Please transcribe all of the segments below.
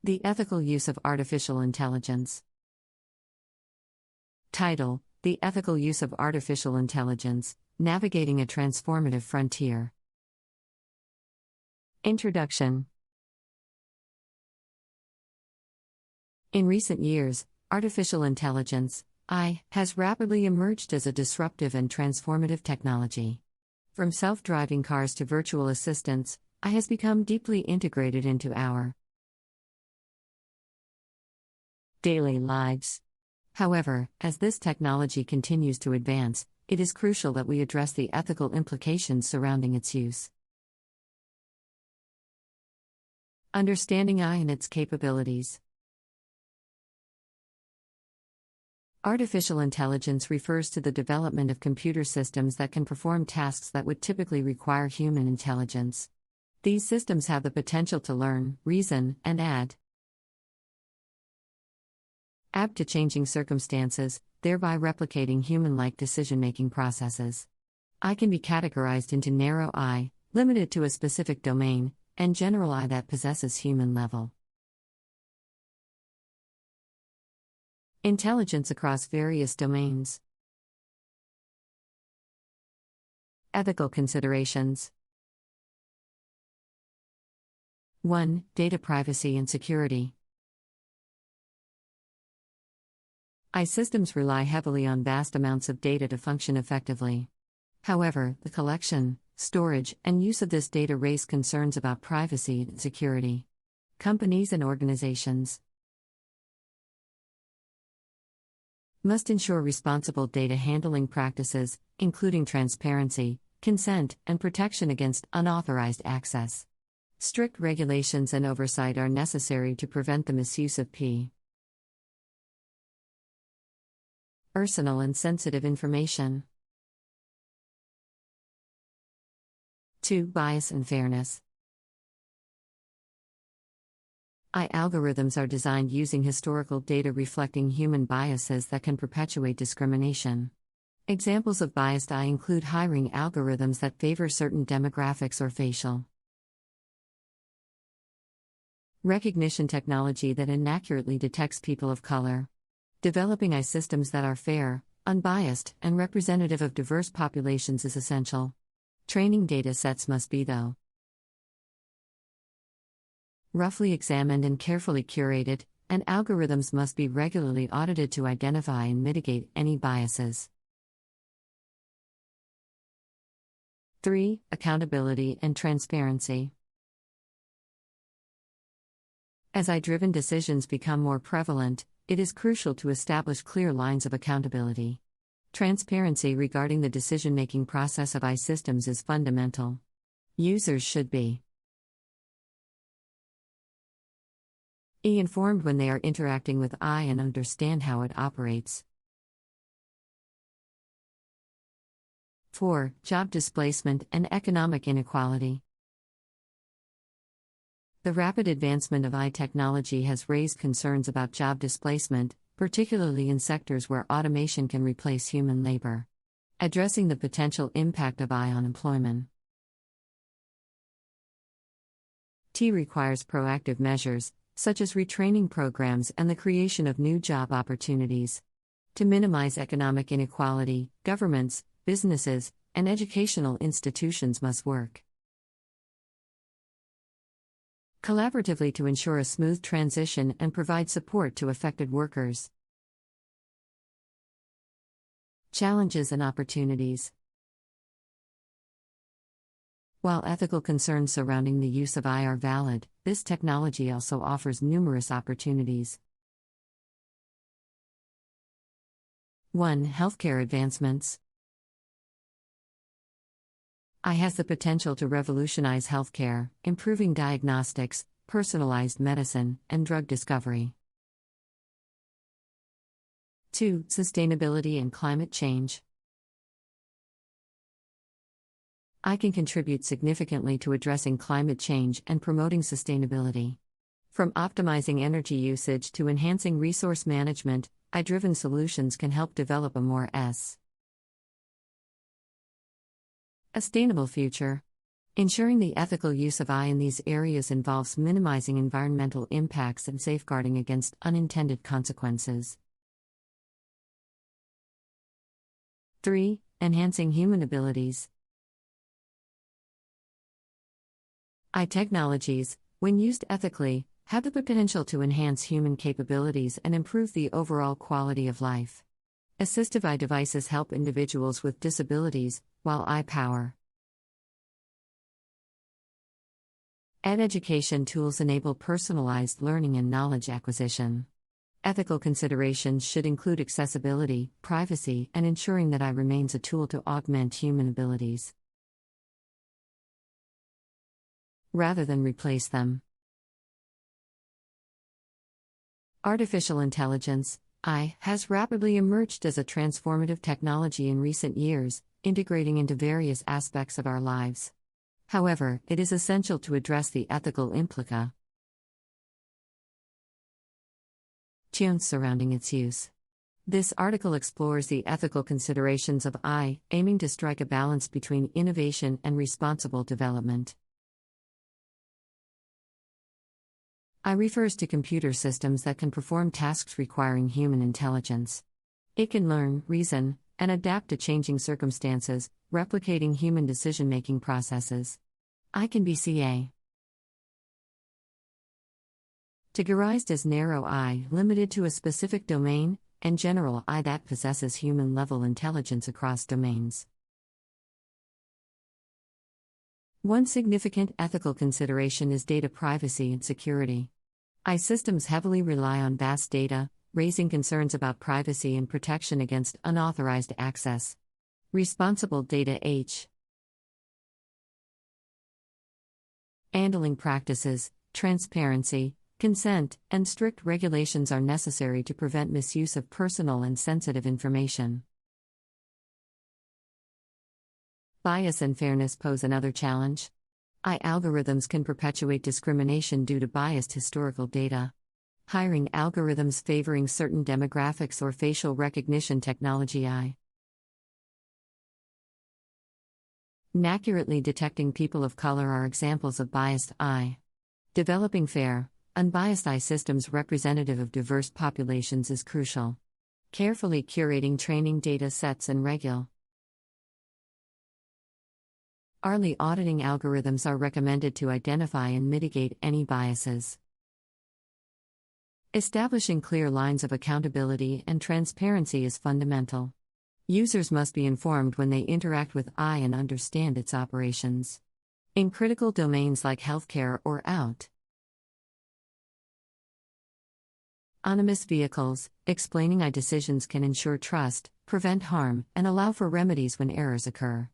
The ethical use of artificial intelligence. Title: The ethical use of artificial intelligence, navigating a transformative frontier. Introduction. In recent years, artificial intelligence, AI, has rapidly emerged as a disruptive and transformative technology. From self-driving cars to virtual assistants, AI has become deeply integrated into our daily lives. However, as this technology continues to advance, it is crucial that we address the ethical implications surrounding its use. Understanding AI and its capabilities. Artificial intelligence refers to the development of computer systems that can perform tasks that would typically require human intelligence. These systems have the potential to learn, reason, and adapt to changing circumstances, thereby replicating human-like decision-making processes. AI can be categorized into narrow AI, limited to a specific domain, and general AI that possesses human level intelligence across various domains. Ethical considerations. 1. Data privacy and security. AI systems rely heavily on vast amounts of data to function effectively. However, the collection, storage, and use of this data raise concerns about privacy and security. Companies and organizations must ensure responsible data handling practices, including transparency, consent, and protection against unauthorized access. Strict regulations and oversight are necessary to prevent the misuse of personal and sensitive information. 2. Bias and fairness. AI algorithms are designed using historical data reflecting human biases that can perpetuate discrimination. Examples of biased AI include hiring algorithms that favor certain demographics or facial recognition technology that inaccurately detects people of color. Developing AI systems that are fair, unbiased, and representative of diverse populations is essential. Training data sets must be, though, roughly examined and carefully curated, and algorithms must be regularly audited to identify and mitigate any biases. 3. Accountability and transparency. As AI-driven decisions become more prevalent, it is crucial to establish clear lines of accountability. Transparency regarding the decision-making process of AI systems is fundamental. Users should be informed when they are interacting with AI and understand how it operates. 4. Job displacement and economic inequality. The rapid advancement of AI technology has raised concerns about job displacement, particularly in sectors where automation can replace human labor. Addressing the potential impact of AI on employment requires proactive measures, such as retraining programs and the creation of new job opportunities. To minimize economic inequality, governments, businesses, and educational institutions must work collaboratively to ensure a smooth transition and provide support to affected workers. Challenges and opportunities. While ethical concerns surrounding the use of AI are valid, this technology also offers numerous opportunities. 1. Healthcare advancements. AI has the potential to revolutionize healthcare, improving diagnostics, personalized medicine, and drug discovery. 2. Sustainability and climate change. AI can contribute significantly to addressing climate change and promoting sustainability. From optimizing energy usage to enhancing resource management, AI-driven solutions can help develop a more sustainable future. Ensuring the ethical use of AI in these areas involves minimizing environmental impacts and safeguarding against unintended consequences. 3. Enhancing human abilities. AI technologies, when used ethically, have the potential to enhance human capabilities and improve the overall quality of life. Assistive AI devices help individuals with disabilities, while AI power education tools enable personalized learning and knowledge acquisition. Ethical considerations should include accessibility, privacy, and ensuring that AI remains a tool to augment human abilities rather than replace them. Artificial intelligence, AI, has rapidly emerged as a transformative technology in recent years, integrating into various aspects of our lives. However, it is essential to address the ethical implications surrounding its use. This article explores the ethical considerations of AI, aiming to strike a balance between innovation and responsible development. AI refers to computer systems that can perform tasks requiring human intelligence. It can learn, reason, and adapt to changing circumstances, replicating human decision-making processes. AI can be categorized as narrow AI, limited to a specific domain, and general AI that possesses human-level intelligence across domains. One significant ethical consideration is data privacy and security. AI systems heavily rely on vast data, raising concerns about privacy and protection against unauthorized access. Responsible data handling practices, transparency, consent, and strict regulations are necessary to prevent misuse of personal and sensitive information. Bias and fairness pose another challenge. AI algorithms can perpetuate discrimination due to biased historical data. Hiring algorithms favoring certain demographics or facial recognition technology AI inaccurately detecting people of color are examples of biased AI. Developing fair, unbiased AI systems representative of diverse populations is crucial. Carefully curating training data sets and regularly auditing algorithms are recommended to identify and mitigate any biases. Establishing clear lines of accountability and transparency is fundamental. Users must be informed when they interact with AI and understand its operations. In critical domains like healthcare or autonomous vehicles, explaining AI decisions can ensure trust, prevent harm, and allow for remedies when errors occur.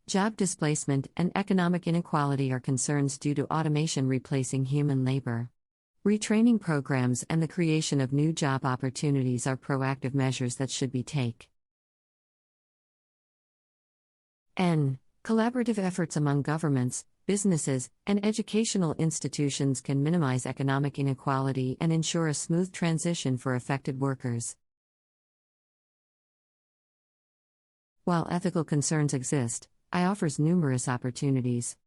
Job displacement and economic inequality are concerns due to automation replacing human labor. Retraining programs and the creation of new job opportunities are proactive measures that should be taken. Collaborative efforts among governments, businesses, and educational institutions can minimize economic inequality and ensure a smooth transition for affected workers. While ethical concerns exist, AI offers numerous opportunities.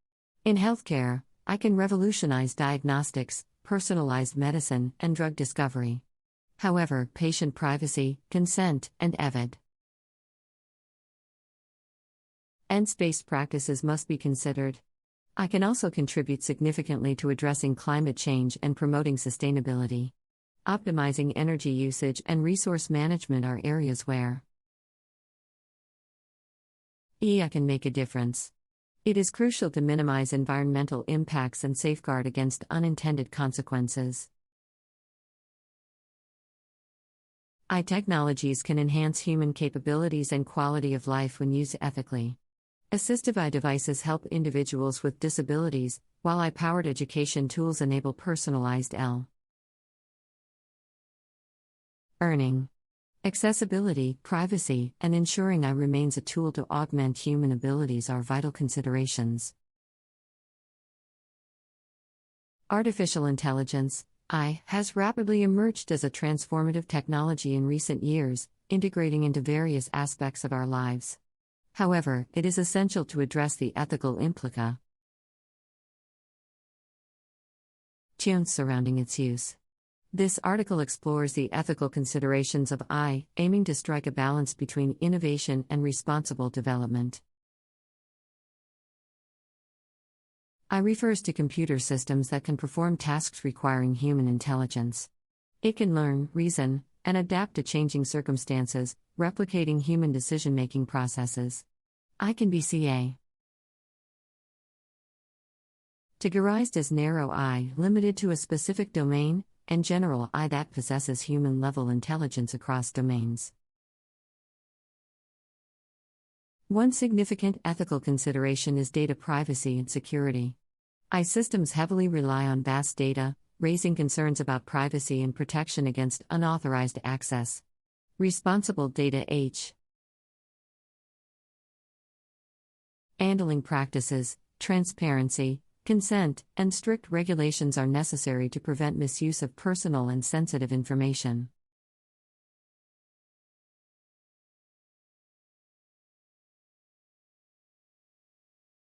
In healthcare, AI can revolutionize diagnostics, personalized medicine, and drug discovery. However, patient privacy, consent, and evidence-based practices must be considered. AI can also contribute significantly to addressing climate change and promoting sustainability. Optimizing energy usage and resource management are areas where AI can make a difference. It is crucial to minimize environmental impacts and safeguard against unintended consequences. AI technologies can enhance human capabilities and quality of life when used ethically. Assistive AI devices help individuals with disabilities, while AI-powered education tools enable personalized learning. Accessibility, privacy, and ensuring AI remains a tool to augment human abilities are vital considerations. Artificial intelligence, AI, has rapidly emerged as a transformative technology in recent years, integrating into various aspects of our lives. However, it is essential to address the ethical implications surrounding its use. This article explores the ethical considerations of AI, aiming to strike a balance between innovation and responsible development. AI refers to computer systems that can perform tasks requiring human intelligence. It can learn, reason, and adapt to changing circumstances, replicating human decision-making processes. AI can be categorized as narrow AI, limited to a specific domain, and general AI that possesses human-level intelligence across domains. One significant ethical consideration is data privacy and security. AI systems heavily rely on vast data, raising concerns about privacy and protection against unauthorized access. Responsible data handling practices, transparency, consent, and strict regulations are necessary to prevent misuse of personal and sensitive information.